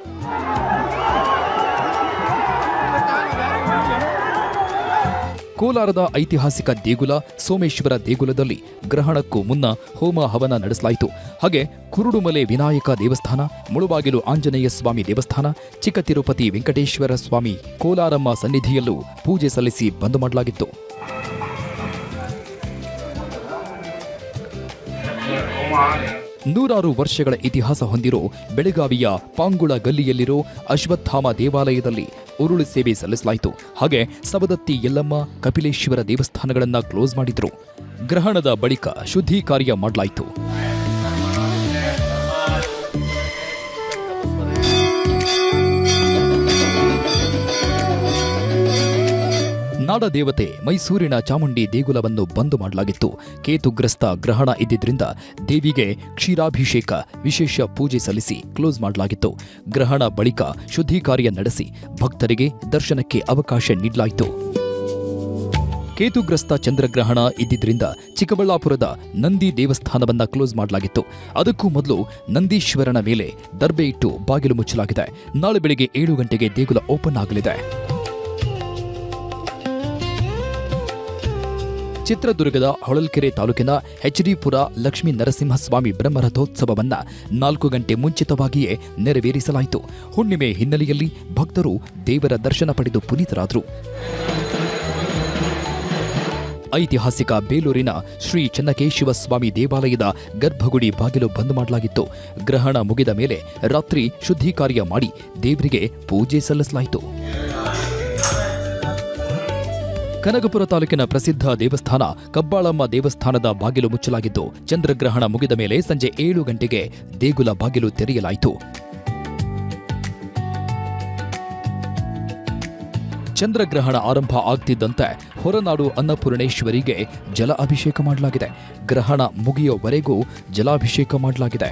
ಕೋಲಾರದ ಐತಿಹಾಸಿಕ ದೇಗುಲ ಸೋಮೇಶ್ವರ ದೇಗುಲದಲ್ಲಿ ಗ್ರಹಣಕ್ಕೂ ಮುನ್ನ ಹೋಮ ಹವನ ನಡೆಸಲಾಯಿತು. ಹಾಗೆ ಕುರುಡುಮಲೆ ವಿನಾಯಕ ದೇವಸ್ಥಾನ, ಮುಳುಬಾಗಿಲು ಆಂಜನೇಯ ಸ್ವಾಮಿ ದೇವಸ್ಥಾನ, ಚಿಕ್ಕ ತಿರುಪತಿ ವೆಂಕಟೇಶ್ವರ ಸ್ವಾಮಿ, ಕೋಲಾರಮ್ಮ ಸನ್ನಿಧಿಯಲ್ಲೂ ಪೂಜೆ ಸಲ್ಲಿಸಿ ಬಂದ್ ಮಾಡಲಾಗಿತ್ತು. ನೂರಾರು ವರ್ಷಗಳ ಇತಿಹಾಸ ಹೊಂದಿರೋ ಬೆಳಗಾವಿಯ ಪಾಂಗುಳ ಗಲ್ಲಿಯಲ್ಲಿರೋ ಅಶ್ವತ್ಥಾಮ ದೇವಾಲಯದಲ್ಲಿ ಉರುಳು ಸೇವೆ ಸಲ್ಲಿಸಲಾಯಿತು. ಹಾಗೆ ಸವದತ್ತಿ ಯಲ್ಲಮ್ಮ, ಕಪಿಲೇಶ್ವರ ದೇವಸ್ಥಾನಗಳನ್ನು ಕ್ಲೋಸ್ ಮಾಡಿದ್ರು. ಗ್ರಹಣದ ಬಳಿಕ ಶುದ್ಧಿ ಕಾರ್ಯ ಮಾಡಲಾಯಿತು. ನಾಡದೇವತೆ ಮೈಸೂರಿನ ಚಾಮುಂಡಿ ದೇಗುಲವನ್ನು ಬಂದ್ ಮಾಡಲಾಗಿತ್ತು. ಕೇತುಗ್ರಸ್ತ ಗ್ರಹಣ ಇದ್ದಿದ್ರಿಂದ ದೇವಿಗೆ ಕ್ಷೀರಾಭಿಷೇಕ, ವಿಶೇಷ ಪೂಜೆ ಸಲ್ಲಿಸಿ ಕ್ಲೋಸ್ ಮಾಡಲಾಗಿತ್ತು. ಗ್ರಹಣ ಬಳಿಕ ಶುದ್ಧಿ ಕಾರ್ಯ ನಡೆಸಿ ಭಕ್ತರಿಗೆ ದರ್ಶನಕ್ಕೆ ಅವಕಾಶ ನೀಡಲಾಯಿತು. ಕೇತುಗ್ರಸ್ತ ಚಂದ್ರಗ್ರಹಣ ಇದ್ದಿದ್ರಿಂದ ಚಿಕ್ಕಬಳ್ಳಾಪುರದ ನಂದಿ ದೇವಸ್ಥಾನವನ್ನ ಕ್ಲೋಸ್ ಮಾಡಲಾಗಿತ್ತು. ಅದಕ್ಕೂ ಮೊದಲು ನಂದೀಶ್ವರನ ಮೇಲೆ ದರ್ಬೆ ಇಟ್ಟು ಬಾಗಿಲು ಮುಚ್ಚಲಾಗಿದೆ. ನಾಳೆ ಬೆಳಿಗ್ಗೆ 7 ಗಂಟೆಗೆ ದೇಗುಲ ಓಪನ್ ಆಗಲಿದೆ. ಚಿತ್ರದುರ್ಗದ ಹೊಳಲ್ಕೆರೆ ತಾಲೂಕಿನ ಎಚ್ಡಿಪುರ ಲಕ್ಷ್ಮೀ ನರಸಿಂಹಸ್ವಾಮಿ ಬ್ರಹ್ಮರಥೋತ್ಸವವನ್ನ 4 ಗಂಟೆ ಮುಂಚಿತವಾಗಿಯೇ ನೆರವೇರಿಸಲಾಯಿತು. ಹುಣ್ಣಿಮೆ ಹಿನ್ನೆಲೆಯಲ್ಲಿ ಭಕ್ತರು ದೇವರ ದರ್ಶನ ಪಡೆದು ಪುನೀತರಾದರು. ಐತಿಹಾಸಿಕ ಬೇಲೂರಿನ ಶ್ರೀ ಚೆನ್ನಕೇಶವ ಸ್ವಾಮಿ ದೇವಾಲಯದ ಗರ್ಭಗುಡಿ ಬಾಗಿಲು ಬಂದ್ ಮಾಡಲಾಗಿತ್ತು. ಗ್ರಹಣ ಮುಗಿದ ಮೇಲೆ ರಾತ್ರಿ ಶುದ್ಧಿ ಕಾರ್ಯ ಮಾಡಿ ದೇವರಿಗೆ ಪೂಜೆ ಸಲ್ಲಿಸಲಾಯಿತು. ಕನಕಪುರ ತಾಲೂಕಿನ ಪ್ರಸಿದ್ಧ ದೇವಸ್ಥಾನ ಕಬ್ಬಾಳಮ್ಮ ದೇವಸ್ಥಾನದ ಬಾಗಿಲು ಮುಚ್ಚಲಾಗಿದ್ದು, ಚಂದ್ರಗ್ರಹಣ ಮುಗಿದ ಮೇಲೆ ಸಂಜೆ 7 ಗಂಟೆಗೆ ದೇಗುಲ ಬಾಗಿಲು ತೆರೆಯಲಾಯಿತು. ಚಂದ್ರಗ್ರಹಣ ಆರಂಭ ಆಗ್ತಿದ್ದಂತೆ ಹೊರನಾಡು ಅನ್ನಪೂರ್ಣೇಶ್ವರಿಗೆ ಜಲ ಅಭಿಷೇಕ ಮಾಡಲಾಗಿದೆ. ಗ್ರಹಣ ಮುಗಿಯುವವರೆಗೂ ಜಲಾಭಿಷೇಕ ಮಾಡಲಾಗಿದೆ.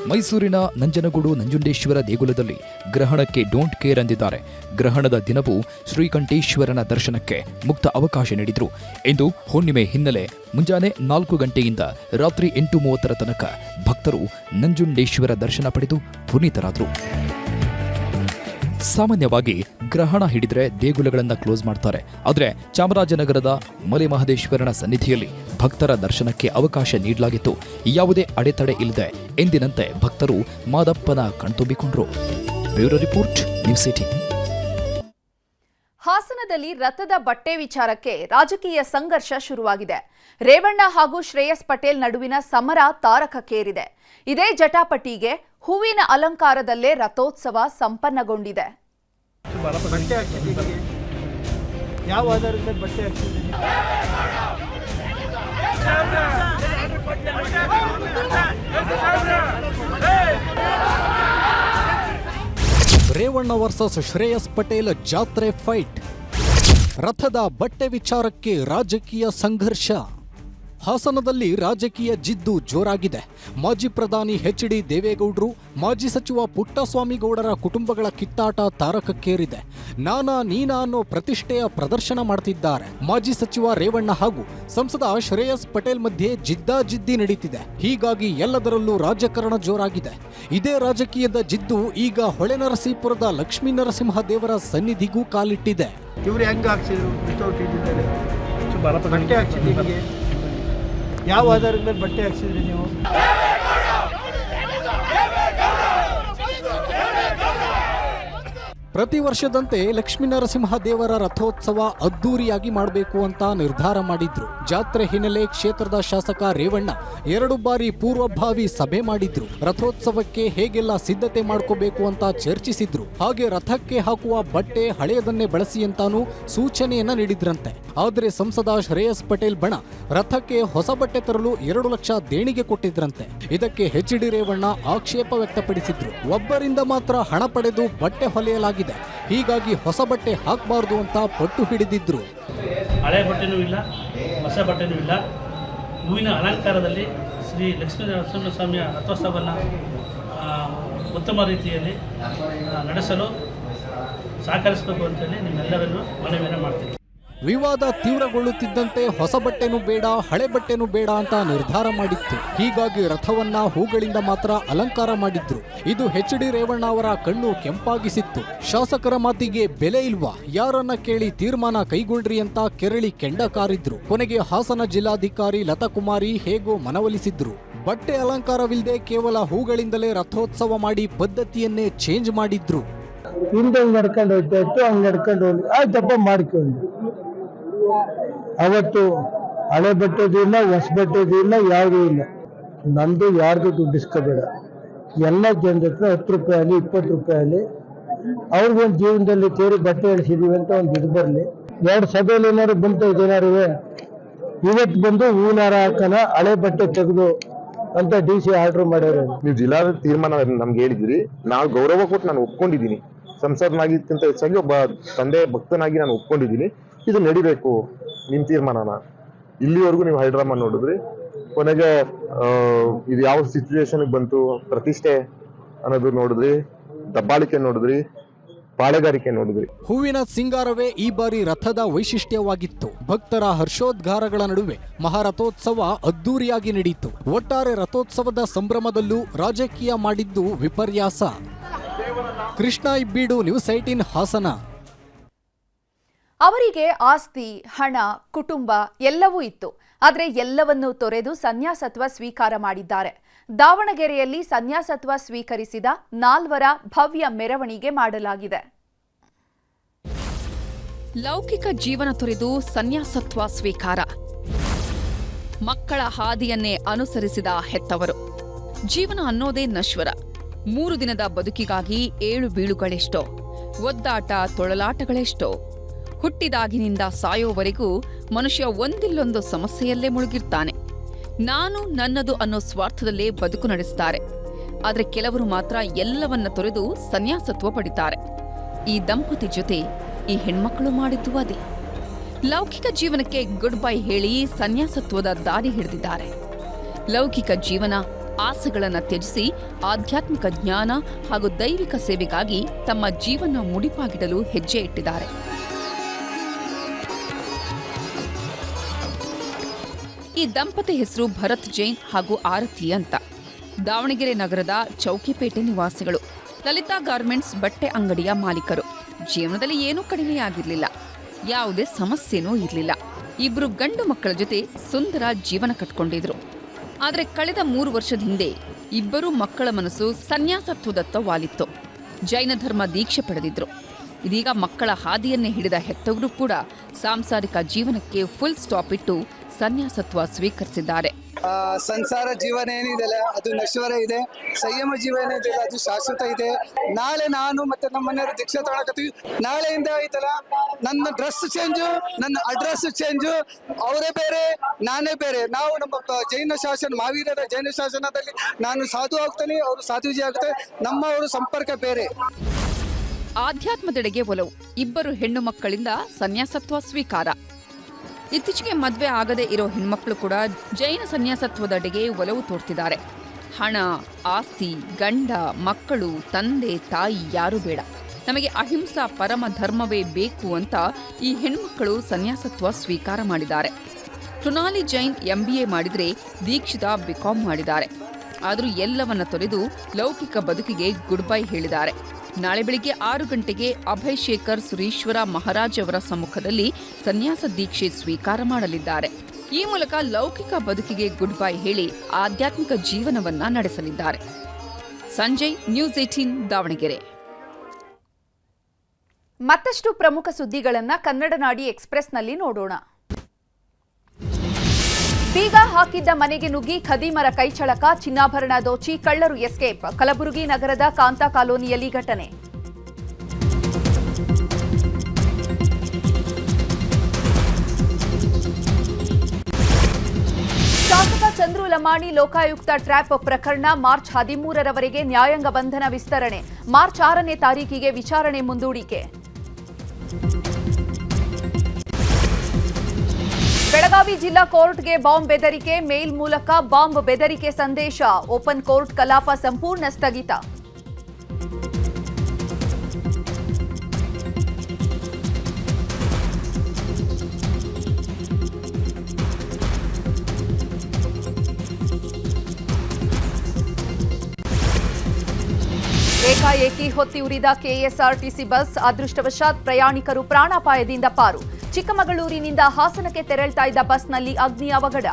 ಮೈಸೂರಿನ ನಂಜನಗೂಡು ನಂಜುಂಡೇಶ್ವರ ದೇಗುಲದಲ್ಲಿ ಗ್ರಹಣಕ್ಕೆ ಡೋಂಟ್ ಕೇರ್ ಅಂದಿದ್ದಾರೆ. ಗ್ರಹಣದ ದಿನವೂ ಶ್ರೀಕಂಠೇಶ್ವರನ ದರ್ಶನಕ್ಕೆ ಮುಕ್ತ ಅವಕಾಶ ನೀಡಿದ್ರು. ಇಂದು ಹುಣ್ಣಿಮೆ ಹಿನ್ನೆಲೆ ಮುಂಜಾನೆ 4 ಗಂಟೆಯಿಂದ ರಾತ್ರಿ 8:30 ತನಕ ಭಕ್ತರು ನಂಜುಂಡೇಶ್ವರ ದರ್ಶನ ಪಡೆದು ಪುನೀತರಾದರು. ಸಾಮಾನ್ಯವಾಗಿ ಗ್ರಹಣ ಹಿಡಿದ್ರೆ ದೇಗುಲಗಳನ್ನು ಕ್ಲೋಸ್ ಮಾಡ್ತಾರೆ. ಆದರೆ ಚಾಮರಾಜನಗರದ ಮಲೆ ಮಹದೇಶ್ವರನ ಸನ್ನಿಧಿಯಲ್ಲಿ ಭಕ್ತರ ದರ್ಶನಕ್ಕೆ ಅವಕಾಶ ನೀಡಲಾಗಿತ್ತು. ಯಾವುದೇ ಅಡೆತಡೆ ಇಲ್ಲದೆ ಎಂದಿನಂತೆ ಭಕ್ತರು ಮಾದಪ್ಪನ ಕಣ್ತುಂಬಿಕೊಂಡ್ರು. Bureau report, news 18. ಹಾಸನದಲ್ಲಿ ರಥದ ಬಟ್ಟೆ ವಿಚಾರಕ್ಕೆ ರಾಜಕೀಯ ಸಂಘರ್ಷ ಶುರುವಾಗಿದೆ. ರೇವಣ್ಣ ಹಾಗೂ ಶ್ರೇಯಸ್ ಪಟೇಲ್ ನಡುವಿನ ಸಮರ ತಾರಕಕ್ಕೇರಿದೆ. ಇದೇ ಜಟಾಪಟಿಗೆ ಹೂವಿನ ಅಲಂಕಾರದಲ್ಲೇ ರಥೋತ್ಸವ ಸಂಪನ್ನಗೊಂಡಿದೆ. ಯಾವ ಆಧಾರದ ಬಟ್ಟೆ ಹಾಕ್ಸಿದ್ದೀರಿ? ರೇವಣ್ಣ ವರ್ಸಸ್ ಶ್ರೇಯಸ್ ಪಟೇಲ್ ಜಾತ್ರೆ ಫೈಟ್. ರಥದ ಬಟ್ಟೆ ವಿಚಾರಕ್ಕೆ ರಾಜಕೀಯ ಸಂಘರ್ಷ. ಹಾಸನದಲ್ಲಿ ರಾಜಕೀಯ ಜಿದ್ದು ಜೋರಾಗಿದೆ. ಮಾಜಿ ಪ್ರಧಾನಿ ಎಚ್.ಡಿ. ದೇವೇಗೌಡರು, ಮಾಜಿ ಸಚಿವ ಪುಟ್ಟಸ್ವಾಮಿಗೌಡರ ಕುಟುಂಬಗಳ ಕಿತ್ತಾಟ ತಾರಕಕ್ಕೇರಿದೆ. ನಾನಾ ನೀನಾ ಅನ್ನೋ ಪ್ರತಿಷ್ಠೆಯ ಪ್ರದರ್ಶನ ಮಾಡ್ತಿದ್ದಾರೆ. ಮಾಜಿ ಸಚಿವ ರೇವಣ್ಣ ಹಾಗೂ ಸಂಸದ ಶ್ರೇಯಸ್ ಪಟೇಲ್ ಮಧ್ಯೆ ಜಿದ್ದಾಜಿದ್ದಿ ನಡೀತಿದೆ. ಹೀಗಾಗಿ ಎಲ್ಲದರಲ್ಲೂ ರಾಜಕಾರಣ ಜೋರಾಗಿದೆ. ಇದೇ ರಾಜಕೀಯದ ಜಿದ್ದು ಈಗ ಹೊಳೆನರಸೀಪುರದ ಲಕ್ಷ್ಮೀ ನರಸಿಂಹ ದೇವರ ಸನ್ನಿಧಿಗೂ ಕಾಲಿಟ್ಟಿದೆ. ಇವ್ರು ಹೆಂಗೆ ಹಾಕ್ಸಿದ್ರು? ವಿತೌಟ್ ಇದ್ದಿದ್ದಾರೆ ಬಟ್ಟೆ ಹಾಕ್ಸಿದ್ದೀವಿ. ಯಾವ ಆಧಾರದ ಮೇಲೆ ಬಟ್ಟೆ ಹಾಕ್ಸಿದ್ರಿ ನೀವು? ಪ್ರತಿ ವರ್ಷದಂತೆ ಲಕ್ಷ್ಮೀನರಸಿಂಹ ದೇವರ ರಥೋತ್ಸವ ಅದ್ದೂರಿಯಾಗಿ ಮಾಡಬೇಕು ಅಂತ ನಿರ್ಧಾರ ಮಾಡಿದ್ರು. ಜಾತ್ರೆ ಹಿನ್ನೆಲೆ ಕ್ಷೇತ್ರದ ಶಾಸಕ ರೇವಣ್ಣ 2 ಬಾರಿ ಪೂರ್ವಭಾವಿ ಸಭೆ ಮಾಡಿದ್ರು. ರಥೋತ್ಸವಕ್ಕೆ ಹೇಗೆಲ್ಲ ಸಿದ್ಧತೆ ಮಾಡ್ಕೋಬೇಕು ಅಂತ ಚರ್ಚಿಸಿದ್ರು. ಹಾಗೆ ರಥಕ್ಕೆ ಹಾಕುವ ಬಟ್ಟೆ ಹಳೆಯದನ್ನೇ ಬಳಸಿ ಅಂತಾನೂ ಸೂಚನೆಯನ್ನ ನೀಡಿದ್ರಂತೆ. ಆದರೆ ಸಂಸದ ಶ್ರೇಯಸ್ ಪಟೇಲ್ ಬಣ ರಥಕ್ಕೆ ಹೊಸ ಬಟ್ಟೆ ತರಲು 2 ಲಕ್ಷ ದೇಣಿಗೆ ಕೊಟ್ಟಿದ್ರಂತೆ. ಇದಕ್ಕೆ ಎಚ್.ಡಿ. ರೇವಣ್ಣ ಆಕ್ಷೇಪ ವ್ಯಕ್ತಪಡಿಸಿದ್ರು. ಒಬ್ಬರಿಂದ ಮಾತ್ರ ಹಣ ಪಡೆದು ಬಟ್ಟೆ ಹೊಲೆಯಲಾಗಿದೆ, ಹೀಗಾಗಿ ಹೊಸ ಬಟ್ಟೆ ಹಾಕಬಾರದು ಅಂತ ಪಟ್ಟು ಹಿಡಿದಿದ್ರು. ಹಳೆ ಬಟ್ಟೆನೂ ಇಲ್ಲ, ಹೊಸ ಬಟ್ಟೆನೂ ಇಲ್ಲ. ಹೂವಿನ ಅಲಂಕಾರದಲ್ಲಿ ಶ್ರೀ ಲಕ್ಷ್ಮೀ ನರಸಿಂಹಸ್ವಾಮಿಯ ರಥೋತ್ಸವವನ್ನು ಉತ್ತಮ ರೀತಿಯಲ್ಲಿ ನಡೆಸಲು ಸಹಕರಿಸಬೇಕು ಅಂತೇಳಿ ನಿಮ್ಮೆಲ್ಲರನ್ನು ಮನವಿಯನ್ನು ಮಾಡ್ತೀನಿ. ವಿವಾದ ತೀವ್ರಗೊಳ್ಳುತ್ತಿದ್ದಂತೆ ಹೊಸ ಬಟ್ಟೆನೂ ಬೇಡ, ಹಳೆ ಬಟ್ಟೆನೂ ಬೇಡ ಅಂತ ನಿರ್ಧಾರ ಮಾಡಿತ್ತು. ಹೀಗಾಗಿ ರಥವನ್ನ ಹೂಗಳಿಂದ ಮಾತ್ರ ಅಲಂಕಾರ ಮಾಡಿದ್ರು. ಇದು ಎಚ್.ಡಿ. ರೇವಣ್ಣ ಅವರ ಕಣ್ಣು ಕೆಂಪಾಗಿಸಿತ್ತು. ಶಾಸಕರ ಮಾತಿಗೆ ಬೆಲೆ ಇಲ್ವಾ, ಯಾರನ್ನ ಕೇಳಿ ತೀರ್ಮಾನ ಕೈಗೊಳ್ರಿ ಅಂತ ಕೆರಳಿ ಕೆಂಡ ಕಾರಿದ್ರು. ಕೊನೆಗೆ ಹಾಸನ ಜಿಲ್ಲಾಧಿಕಾರಿ ಲತಾಕುಮಾರಿ ಹೇಗೋ ಮನವೊಲಿಸಿದ್ರು. ಬಟ್ಟೆ ಅಲಂಕಾರವಿಲ್ಲದೆ ಕೇವಲ ಹೂಗಳಿಂದಲೇ ರಥೋತ್ಸವ ಮಾಡಿ ಪದ್ಧತಿಯನ್ನೇ ಚೇಂಜ್ ಮಾಡಿದ್ರು. ಹಿಂದೆ ನಡ್ಕೊಂಡು ಹೋಗ್ತಾ ಹಂಗೆ ನಡ್ಕೊಂಡು ಹೋಗಿ ಆಯ್ತಪ್ಪ ಮಾಡ್ಕೊಂಡು. ಅವತ್ತು ಹಳೆ ಬಟ್ಟೆದು ಇಲ್ಲ, ಹೊಸ ಬಟ್ಟೆದು ಇಲ್ಲ, ಯಾವುದೂ ಇಲ್ಲ. ನಂದು ಯಾರ್ದು ದುಡ್ಡು ಇಸ್ಕೋಬೇಡ. ಎಲ್ಲ ಜನರ ಹತ್ರ 10 ರೂಪಾಯಿ 20 ರೂಪಾಯಿ ಅವ್ರಿಗೊಂದು ಜೀವನದಲ್ಲಿ ತೇರಿ ಬಟ್ಟೆ ಇಳಿಸಿದೀವಿ ಅಂತ ಒಂದು ಇದು ಬರಲಿ. 2 ಸಭೆಯಲ್ಲಿ ಏನಾದ್ರು ಬಂತ ಏನಾರು ಇವತ್ತು ಬಂದು ಹೂನಾರ ಹಾಕೋಣ, ಹಳೆ ಬಟ್ಟೆ ತೆಗೆದು ಅಂತ DC ಆರ್ಡರ್ ಮಾಡ್ಯಾರ. ನೀವು ಜಿಲ್ಲಾ ತೀರ್ಮಾನ ನಮ್ಗೆ ಹೇಳಿದ್ರಿ, ನಾವು ಗೌರವ ಕೊಟ್ಟು ನಾನು ಒಪ್ಕೊಂಡಿದ್ದೀನಿ. ಸಂಸದನಾಗಿಕ್ಕಿಂತ ಹೆಚ್ಚಾಗಿ ಒಬ್ಬ ತಂದೆ ಭಕ್ತನಾಗಿ ನಾನು ಒಪ್ಕೊಂಡಿದ್ದೀನಿ. ಇದು ನಡಿಬೇಕು ನಿಮ್ ತೀರ್ಮಾನನ. ಇಲ್ಲಿವರೆಗೂ ನೀವು ಹೈಡ್ರಾಮಾ ನೋಡಿದ್ರಿ, ಕೊನೆಗೆ ಇದು ಯಾವ ಸಿಚುವೇಶನ್ ಬಂತು, ಪ್ರತಿಷ್ಠೆ ಅನ್ನೋದು ನೋಡಿದ್ರಿ, ದಬ್ಬಾಳಿಕೆ ನೋಡಿದ್ರಿ, ಪಾಳೆಗಾರಿಕೆ ನೋಡಿದ್ರಿ. ಹೂವಿನ ಸಿಂಗಾರವೇ ಈ ಬಾರಿ ರಥದ ವೈಶಿಷ್ಟ್ಯವಾಗಿತ್ತು. ಭಕ್ತರ ಹರ್ಷೋದ್ಗಾರಗಳ ನಡುವೆ ಮಹಾರಥೋತ್ಸವ ಅದ್ದೂರಿಯಾಗಿ ನಡೆಯಿತು. ಒಟ್ಟಾರೆ ರಥೋತ್ಸವದ ಸಂಭ್ರಮದಲ್ಲೂ ರಾಜಕೀಯ ಮಾಡಿದ್ದು ವಿಪರ್ಯಾಸ. ಕೃಷ್ಣ ಇಬ್ಬೀಡು, ನ್ಯೂಸ್ 18 ಹಾಸನ. ಅವರಿಗೆ ಆಸ್ತಿ, ಹಣ, ಕುಟುಂಬ ಎಲ್ಲವೂ ಇತ್ತು. ಆದರೆ ಎಲ್ಲವನ್ನೂ ತೊರೆದು ಸನ್ಯಾಸತ್ವ ಸ್ವೀಕಾರ ಮಾಡಿದ್ದಾರೆ. ದಾವಣಗೆರೆಯಲ್ಲಿ ಸನ್ಯಾಸತ್ವ ಸ್ವೀಕರಿಸಿದ 4 ಭವ್ಯ ಮೆರವಣಿಗೆ ಮಾಡಲಾಗಿದೆ. ಲೌಕಿಕ ಜೀವನ ತೊರೆದು ಸನ್ಯಾಸತ್ವ ಸ್ವೀಕಾರ. ಮಕ್ಕಳ ಹಾದಿಯನ್ನೇ ಅನುಸರಿಸಿದ ಹೆತ್ತವರು. ಜೀವನ ಅನ್ನೋದೇ ನಶ್ವರ. 3 ದಿನದ ಬದುಕಿಗಾಗಿ 7 ಬೀಳುಗಳೆಷ್ಟೋ, ಒದ್ದಾಟ ತೊಳಲಾಟಗಳೆಷ್ಟೋ. ಹುಟ್ಟಿದಾಗಿನಿಂದ ಸಾಯೋವರೆಗೂ ಮನುಷ್ಯ ಒಂದಿಲ್ಲೊಂದು ಸಮಸ್ಯೆಯಲ್ಲೇ ಮುಳುಗಿರ್ತಾನೆ. ನಾನು ನನ್ನದು ಅನ್ನೋ ಸ್ವಾರ್ಥದಲ್ಲೇ ಬದುಕು ನಡೆಸ್ತಾರೆ. ಆದರೆ ಕೆಲವರು ಮಾತ್ರ ಎಲ್ಲವನ್ನ ತೊರೆದು ಸನ್ಯಾಸತ್ವ ಪಡಿತಾರೆ. ಈ ದಂಪತಿ ಜೊತೆ ಈ ಹೆಣ್ಮಕ್ಕಳು ಮಾಡಿದ್ದು ಅದೇ. ಲೌಕಿಕ ಜೀವನಕ್ಕೆ ಗುಡ್ ಬೈ ಹೇಳಿ ಸನ್ಯಾಸತ್ವದ ದಾರಿ ಹಿಡಿದಿದ್ದಾರೆ. ಲೌಕಿಕ ಜೀವನ ಆಸೆಗಳನ್ನು ತ್ಯಜಿಸಿ ಆಧ್ಯಾತ್ಮಿಕ ಜ್ಞಾನ ಹಾಗೂ ದೈವಿಕ ಸೇವೆಗಾಗಿ ತಮ್ಮ ಜೀವನ ಮುಡಿಪಾಗಿಡಲು ಹೆಜ್ಜೆ ಇಟ್ಟಿದ್ದಾರೆ. ಈ ದಂಪತಿ ಹೆಸರು ಭರತ್ ಜೈನ್ ಹಾಗೂ ಆರತಿ ಅಂತ. ದಾವಣಗೆರೆ ನಗರದ ಚೌಕಿಪೇಟೆ ನಿವಾಸಿಗಳು. ಲಲಿತಾ ಗಾರ್ಮೆಂಟ್ಸ್ ಬಟ್ಟೆ ಅಂಗಡಿಯ ಮಾಲೀಕರು. ಜೀವನದಲ್ಲಿ ಏನೂ ಕಡಿಮೆಯಾಗಿರಲಿಲ್ಲ, ಯಾವುದೇ ಸಮಸ್ಯೆನೂ ಇರಲಿಲ್ಲ. ಇಬ್ಬರು ಗಂಡು ಮಕ್ಕಳ ಜೊತೆ ಸುಂದರ ಜೀವನ ಕಟ್ಕೊಂಡಿದ್ರು. ಆದರೆ ಕಳೆದ 3 ವರ್ಷದ ಹಿಂದೆ ಇಬ್ಬರು ಮಕ್ಕಳ ಮನಸ್ಸು ಸನ್ಯಾಸತ್ವದತ್ತ ವಾಲಿತ್ತು. ಜೈನ ಧರ್ಮ ದೀಕ್ಷೆ ಪಡೆದಿದ್ರು. ಇದೀಗ ಮಕ್ಕಳ ಹಾದಿಯನ್ನೇ ಹಿಡಿದ ಹೆತ್ತವರು ಕೂಡ ಸಾಂಸಾರಿಕ ಜೀವನಕ್ಕೆ ಫುಲ್ ಸ್ಟಾಪ್ ಇಟ್ಟು ಸನ್ಯಾಸತ್ವ ಸ್ವೀಕರಿಸಿದ್ದಾರೆ. ಸಂಸಾರ ಜೀವನ ಏನಿದೆಯಲ್ಲ ಅದು ನಶ್ವರ ಇದೆ, ಸಂಯಮ ಜೀವನ ಏನಿದೆಯಲ್ಲ ಅದು ಶಾಶ್ವತ ಇದೆ. ನಾಳೆ ನಾನು ಮತ್ತೆ ನಮ್ಮ ಮನೆಯವರು ದೀಕ್ಷೆ ತಗೊಳಕತ್ತೀವಿ. ನಾಳೆಯಿಂದ ಐತಲ್ಲ ನನ್ನ ಡ್ರೆಸ್ ಚೇಂಜು, ನನ್ನ ಅಡ್ರೆಸ್ ಚೇಂಜು, ಅವರೇ ಬೇರೆ ನಾನೇ ಬೇರೆ. ನಾವು ನಮ್ಮ ಜೈನ ಶಾಸನ ಮಹಾವೀರರ ಜೈನ ಶಾಸನದಲ್ಲಿ ನಾನು ಸಾಧು ಆಗ್ತೇನೆ, ಅವರು ಸಾಧುಜಿ ಆಗ್ತಾರೆ, ನಮ್ಮವರು ಸಂಪರ್ಕ ಬೇರೆ. ಆಧ್ಯಾತ್ಮದೆಡೆಗೆ ಒಲವು. ಇಬ್ಬರು ಹೆಣ್ಣು ಮಕ್ಕಳಿಂದ ಸನ್ಯಾಸತ್ವ ಸ್ವೀಕಾರ. ಇತ್ತೀಚೆಗೆ ಮದುವೆ ಆಗದೆ ಇರೋ ಹೆಣ್ಮಕ್ಳು ಕೂಡ ಜೈನ ಸನ್ಯಾಸತ್ವದೆಡೆಗೆ ಒಲವು ತೋರ್ತಿದ್ದಾರೆ. ಹಣ, ಆಸ್ತಿ, ಗಂಡ, ಮಕ್ಕಳು, ತಂದೆ, ತಾಯಿ ಯಾರೂ ಬೇಡ, ನಮಗೆ ಅಹಿಂಸಾ ಪರಮ ಧರ್ಮವೇ ಬೇಕು ಅಂತ ಈ ಹೆಣ್ಮಕ್ಕಳು ಸನ್ಯಾಸತ್ವ ಸ್ವೀಕಾರ ಮಾಡಿದ್ದಾರೆ. ಕೃಣಾಲಿ ಜೈನ್ MBA ಮಾಡಿದ್ರೆ, ದೀಕ್ಷಿತಾ BCom ಮಾಡಿದ್ದಾರೆ. ಆದರೂ ಎಲ್ಲವನ್ನ ತೊರೆದು ಲೌಕಿಕ ಬದುಕಿಗೆ ಗುಡ್ ಬೈ ಹೇಳಿದ್ದಾರೆ. ನಾಳೆ ಬೆಳಿಗ್ಗೆ 6 ಗಂಟೆಗೆ ಅಭಯ್ ಶೇಖರ್ ಸುರೀಶ್ವರ ಮಹಾರಾಜ್ ಅವರ ಸಮ್ಮುಖದಲ್ಲಿ ಸನ್ಯಾಸ ದೀಕ್ಷೆ ಸ್ವೀಕಾರ ಮಾಡಲಿದ್ದಾರೆ. ಈ ಮೂಲಕ ಲೌಕಿಕ ಬದುಕಿಗೆ ಗುಡ್ ಬೈ ಹೇಳಿ ಆಧ್ಯಾತ್ಮಿಕ ಜೀವನವನ್ನ ನಡೆಸಲಿದ್ದಾರೆ. ಸಂಜಯ್, ನ್ಯೂಸ್ 18 ದಾವಣಗೆರೆ. ಮತ್ತಷ್ಟು ಪ್ರಮುಖ ಸುದ್ದಿಗಳನ್ನ ಕನ್ನಡ ನಾಡಿ ಎಕ್ಸ್‌ಪ್ರೆಸ್‌ನಲ್ಲಿ ನೋಡೋಣ. ಬೀಗ ಹಾಕಿದ್ದ ಮನೆಗೆ ನುಗ್ಗಿ ಖದೀಮರ ಕೈಚಳಕ, ಚಿನ್ನಾಭರಣ ದೋಚಿ ಕಳ್ಳರು ಎಸ್ಕೇಪ್. ಕಲಬುರಗಿ ನಗರದ ಕಾಂತಾ ಕಾಲೋನಿಯಲ್ಲಿ ಘಟನೆ. ಶಾಸಕ ಚಂದ್ರು ಲಮಾಣಿ ಲೋಕಾಯುಕ್ತ ಟ್ರ್ಯಾಪ್ ಪ್ರಕರಣ ಮಾರ್ಚ್ 13ರವರೆಗೆ ನ್ಯಾಯಾಂಗ ಬಂಧನ ವಿಸ್ತರಣೆ. ಮಾರ್ಚ್ 6ನೇ ತಾರೀಕಿಗೆ ವಿಚಾರಣೆ ಮುಂದೂಡಿಕೆ. ಬೆಳಗಾವಿ ಜಿಲ್ಲಾ ಕೋರ್ಟ್ಗೆ ಬಾಂಬ್ ಬೆದರಿಕೆ, ಮೇಲ್ ಮೂಲಕ ಬಾಂಬ್ ಬೆದರಿಕೆ ಸಂದೇಶ. ಓಪನ್ ಕೋರ್ಟ್ ಕಲಾಪ ಸಂಪೂರ್ಣ ಸ್ಥಗಿತ. ಏಕಾಏಕಿ ಹೊತ್ತಿ ಉರಿದ ಕೆಎಸ್ಆರ್ಟಿಸಿ ಬಸ್. ಅದೃಷ್ಟವಶಾತ್ ಪ್ರಯಾಣಿಕರು ಪ್ರಾಣಾಪಾಯದಿಂದ ಪಾರು. ಚಿಕ್ಕಮಗಳೂರಿನಿಂದ ಹಾಸನಕ್ಕೆ ತೆರಳ್ತಾ ಇದ್ದ ಬಸ್ನಲ್ಲಿ ಅಗ್ನಿ ಅವಘಡ.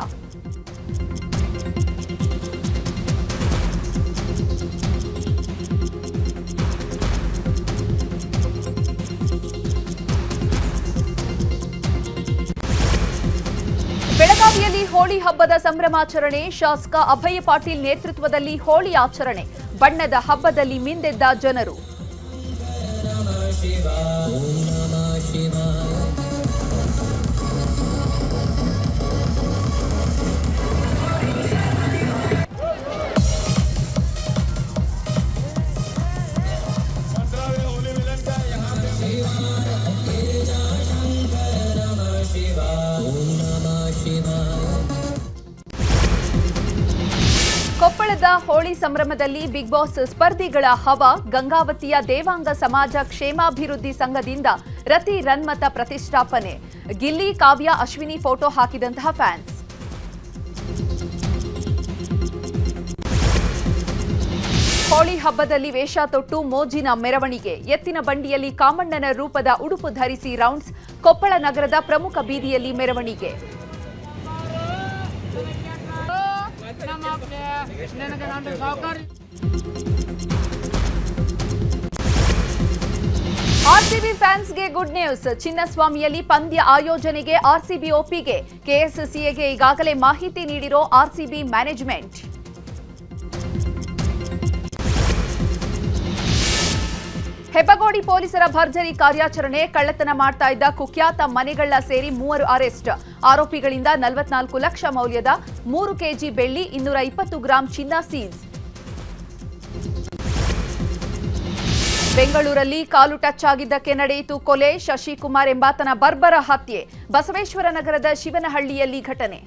ಬೆಳಗಾವಿಯಲ್ಲಿ ಹೋಳಿ ಹಬ್ಬದ ಸಂಭ್ರಮಾಚರಣೆ. ಶಾಸಕ ಅಭಯ ಪಾಟೀಲ್ ನೇತೃತ್ವದಲ್ಲಿ ಹೋಳಿ ಆಚರಣೆ. ಬಣ್ಣದ ಹಬ್ಬದಲ್ಲಿ ಮಿಂದೆದ್ದ ಜನರು. ಕೊಪ್ಪಳದ ಹೋಳಿ ಸಂಭ್ರಮದಲ್ಲಿ ಬಿಗ್ ಬಾಸ್ ಸ್ಪರ್ಧಿಗಳ ಹವಾ. ಗಂಗಾವತಿಯ ದೇವಾಂಗ ಸಮಾಜ ಕ್ಷೇಮಾಭಿವೃದ್ಧಿ ಸಂಘದಿಂದ ರತಿ ರನ್ಮತ ಪ್ರತಿಷ್ಠಾಪನೆ. ಗಿಲ್ಲಿ, ಕಾವ್ಯ, ಅಶ್ವಿನಿ ಫೋಟೋ ಹಾಕಿದಂತಹ ಫ್ಯಾನ್ಸ್. ಹೋಳಿ ಹಬ್ಬದಲ್ಲಿ ವೇಷ ತೊಟ್ಟು ಮೋಜಿನ ಮೆರವಣಿಗೆ. ಎತ್ತಿನ ಬಂಡಿಯಲ್ಲಿ ಕಾಮಣ್ಣನ ರೂಪದ ಉಡುಪು ಧರಿಸಿ ರೌಂಡ್ಸ್. ಕೊಪ್ಪಳ ನಗರದ ಪ್ರಮುಖ ಬೀದಿಯಲ್ಲಿ ಮೆರವಣಿಗೆ. ಆರ್ಸಿಬಿ ಫ್ಯಾನ್ಸ್ಗೆ ಗುಡ್ ನ್ಯೂಸ್. ಚಿನ್ನಸ್ವಾಮಿಯಲ್ಲಿ ಪಂದ್ಯ ಆಯೋಜನೆಗೆ ಆರ್ಸಿಬಿ ಒಪ್ಪಿಗೆ. ಕೆಎಸ್ಸಿಎಗೆ ಈಗಾಗಲೇ ಮಾಹಿತಿ ನೀಡಿರೋ ಆರ್ಸಿಬಿ ಮ್ಯಾನೇಜ್ಮೆಂಟ್. ಹೆಬ್ಬಗೋಡಿ ಪೊಲೀಸರ ಭರ್ಜರಿ ಕಾರ್ಯಾಚರಣೆ. ಕಳ್ಳತನ ಮಾಡ್ತಾ ಇದ್ದ ಕುಖ್ಯಾತ ಮನೆಗಳ್ಳ ಸೇರಿ 3 ಅರೆಸ್ಟ್. ಆರೋಪಿಗಳಿಂದ 44 ಲಕ್ಷ ಮೌಲ್ಯದ 3 ಕೆಜಿ ಬೆಳ್ಳಿ, 220 ಗ್ರಾಂ ಚಿನ್ನ ಸೀಸ್. ಬೆಂಗಳೂರಲ್ಲಿ ಕಾಲು ಟಚ್ ಆಗಿದ್ದಕ್ಕೆ ನಡೆಯಿತು ಕೊಲೆ. ಶಶಿಕುಮಾರ್ ಎಂಬಾತನ ಬರ್ಬರ ಹತ್ಯೆ. ಬಸವೇಶ್ವರ ನಗರದ ಶಿವನಹಳ್ಳಿಯಲ್ಲಿ ಘಟನೆ.